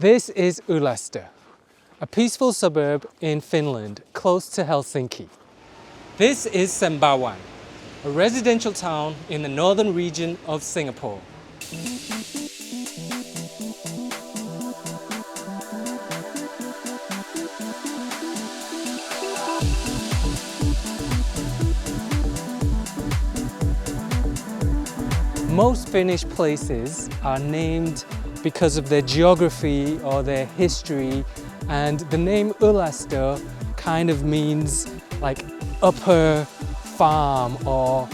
This is Ylästö, a peaceful suburb in Finland, close to Helsinki. This is Sembawang, a residential town in the northern region of Singapore. Most Finnish places are named because of their geography or their history, and the name Ylästö kind of means like upper farm or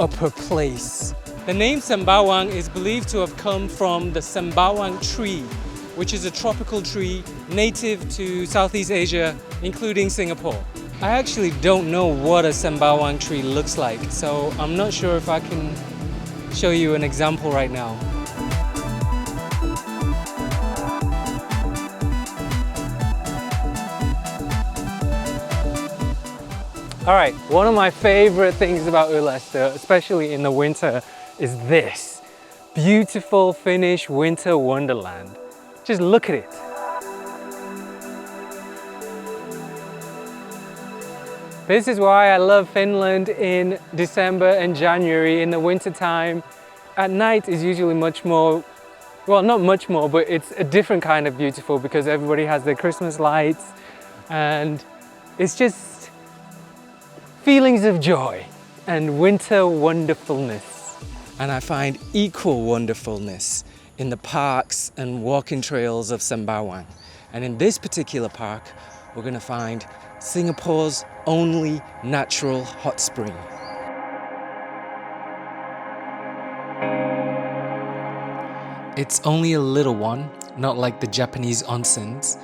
upper place. The name Sembawang is believed to have come from the Sembawang tree, which is a tropical tree native to Southeast Asia, including Singapore. I actually don't know what a Sembawang tree looks like, so I'm not sure if I can show you an example right now. All right, one of my favorite things about Ylästö, especially in the winter, is this beautiful Finnish winter wonderland. Just look at it. This is why I love Finland in December and January in the winter time. At night is usually much more, well, not much more, but it's a different kind of beautiful because everybody has their Christmas lights and it's just feelings of joy and winter wonderfulness. And I find equal wonderfulness in the parks and walking trails of Sembawang. And in this particular park, we're going to find Singapore's only natural hot spring. It's only a little one, not like the Japanese onsens,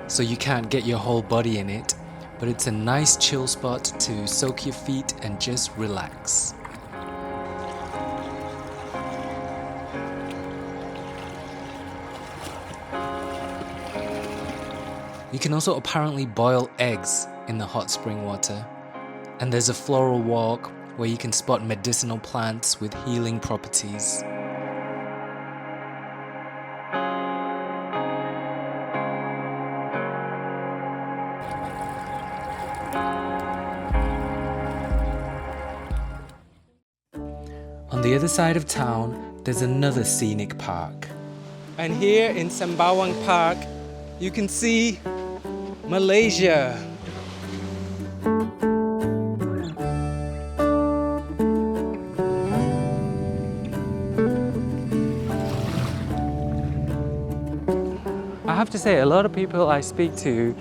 so you can't get your whole body in it, but it's a nice chill spot to soak your feet and just relax. You can also apparently boil eggs in the hot spring water. And there's a floral walk where you can spot medicinal plants with healing properties. On the other side of town, there's another scenic park. And here in Sembawang Park, you can see Malaysia. I have to say, a lot of people I speak to,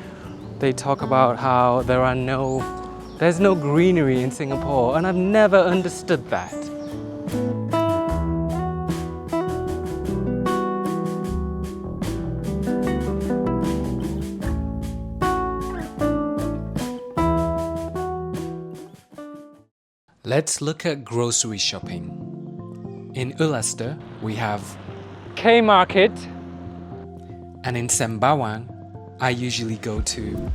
they talk about how there's no greenery in Singapore, and I've never understood that. Let's look at grocery shopping. In Ylästö, we have K-Market, and in Sembawang, I usually go to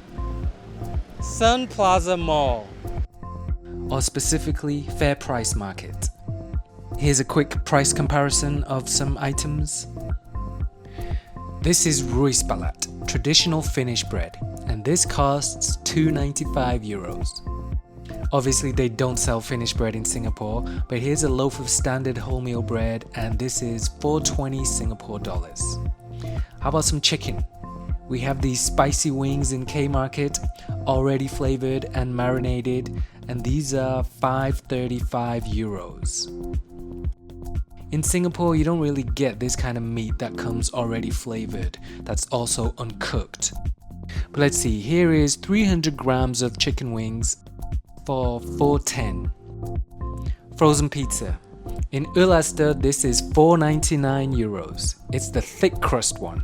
Sun Plaza Mall, or specifically FairPrice Market. Here's a quick price comparison of some items. This is ruispalat, traditional Finnish bread, and this costs €2.95. Obviously, they don't sell Finnish bread in Singapore, but here's a loaf of standard wholemeal bread, and this is $4.20 Singapore dollars. How about some chicken? We have these spicy wings in K-Market, already flavored and marinated, and these are €5.35. In Singapore, you don't really get this kind of meat that comes already flavored, that's also uncooked. But let's see, here is 300 grams of chicken wings for $4.10. Frozen pizza. In Ylästö, this is €4.99. It's the thick crust one.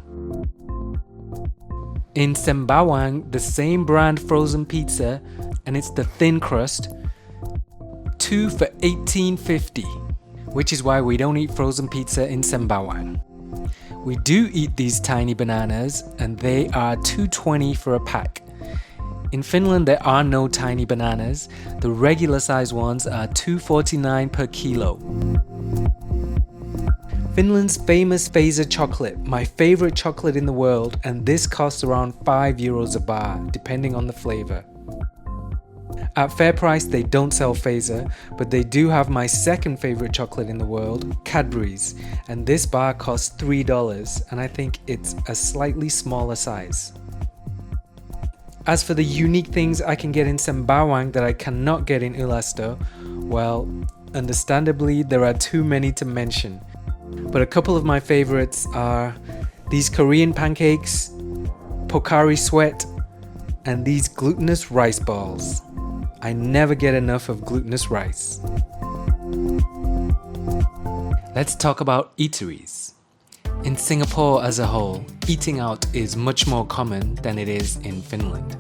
In Sembawang, the same brand frozen pizza, and it's the thin crust, 2 for $18.50, which is why we don't eat frozen pizza in Sembawang. We do eat these tiny bananas, and they are $2.20 for a pack. In Finland, there are no tiny bananas. The regular size ones are $2.49 per kilo. Finland's famous Fazer chocolate, my favorite chocolate in the world, and this costs around €5 a bar, depending on the flavor. At FairPrice they don't sell Fazer, but they do have my second favorite chocolate in the world, Cadbury's, and this bar costs $3, and I think it's a slightly smaller size. As for the unique things I can get in Sembawang that I cannot get in Ylästö, well, understandably there are too many to mention. But a couple of my favorites are these Korean pancakes, Pocari Sweat, and these glutinous rice balls. I never get enough of glutinous rice. Let's talk about eateries. In Singapore as a whole, eating out is much more common than it is in Finland.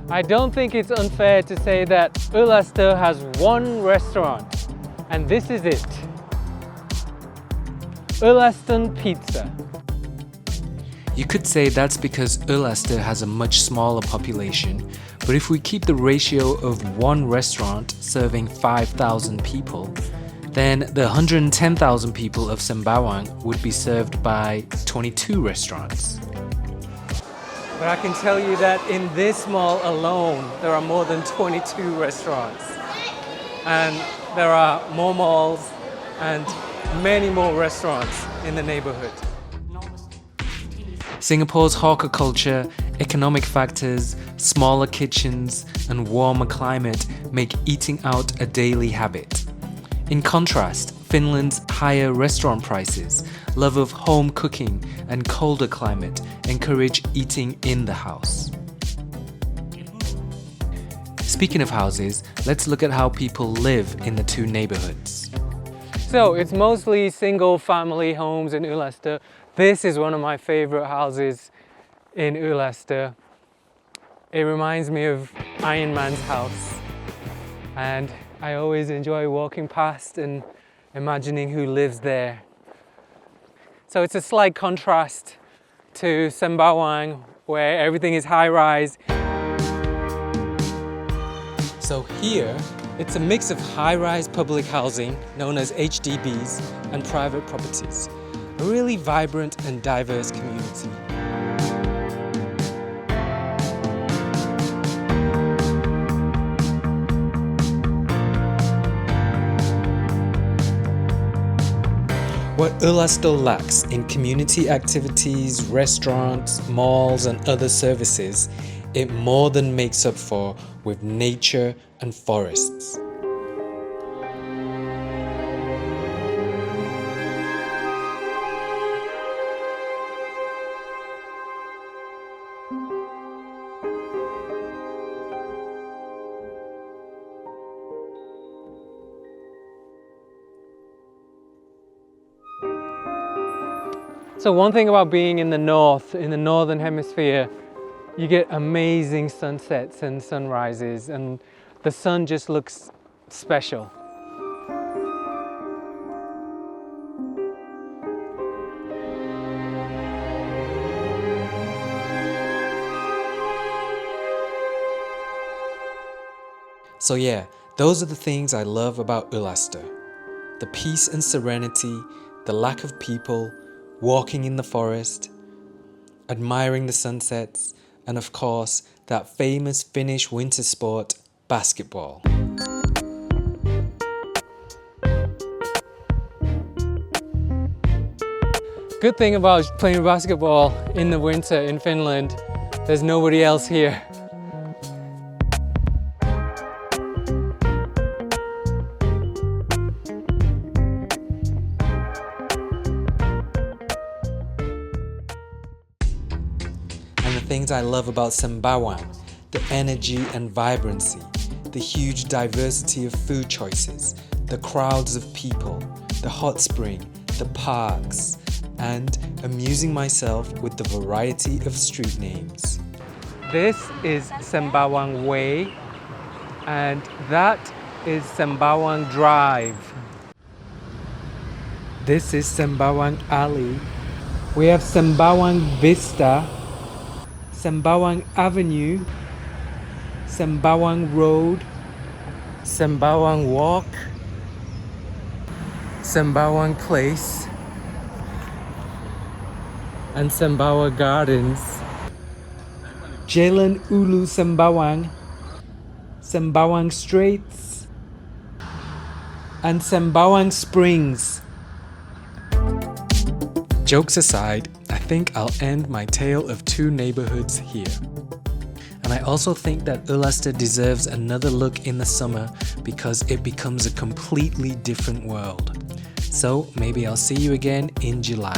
I don't think it's unfair to say that Ylästö has one restaurant, and this is it. Ylästön pizza. You could say that's because Ylästö has a much smaller population, but if we keep the ratio of one restaurant serving 5,000 people, then the 110,000 people of Sembawang would be served by 22 restaurants. But I can tell you that in this mall alone, there are more than 22 restaurants. And there are more malls and many more restaurants in the neighborhood. Singapore's hawker culture, economic factors, smaller kitchens, and warmer climate make eating out a daily habit. In contrast, Finland's higher restaurant prices, love of home cooking, and colder climate encourage eating in the house. Speaking of houses, let's look at how people live in the two neighborhoods. So it's mostly single family homes in Ylästö. This is one of my favorite houses in Ylästö. It reminds me of Iron Man's house, and I always enjoy walking past and imagining who lives there. So it's a slight contrast to Sembawang, where everything is high-rise. So here, it's a mix of high-rise public housing, known as HDBs, and private properties. A really vibrant and diverse community. What Ylästö lacks in community activities, restaurants, malls, and other services, it more than makes up for with nature and forests. So one thing about being in the north, in the northern hemisphere, you get amazing sunsets and sunrises, and the sun just looks special. So yeah, those are the things I love about Ylästö. The peace and serenity, the lack of people, walking in the forest, admiring the sunsets, and of course, that famous Finnish winter sport, basketball. Good thing about playing basketball in the winter in Finland, there's nobody else here. Things I love about Sembawang, the energy and vibrancy, the huge diversity of food choices, the crowds of people, the hot spring, the parks, and amusing myself with the variety of street names. This is Sembawang Way, and that is Sembawang Drive. This is Sembawang Alley. We have Sembawang Vista, Sembawang Avenue, Sembawang Road, Sembawang Walk, Sembawang Place, and Sembawang Gardens. Jalan Ulu Sembawang, Sembawang Straits, and Sembawang Springs. Jokes aside, I think I'll end my tale of two neighborhoods here. And I also think that Ylästö deserves another look in the summer because it becomes a completely different world. So maybe I'll see you again in July.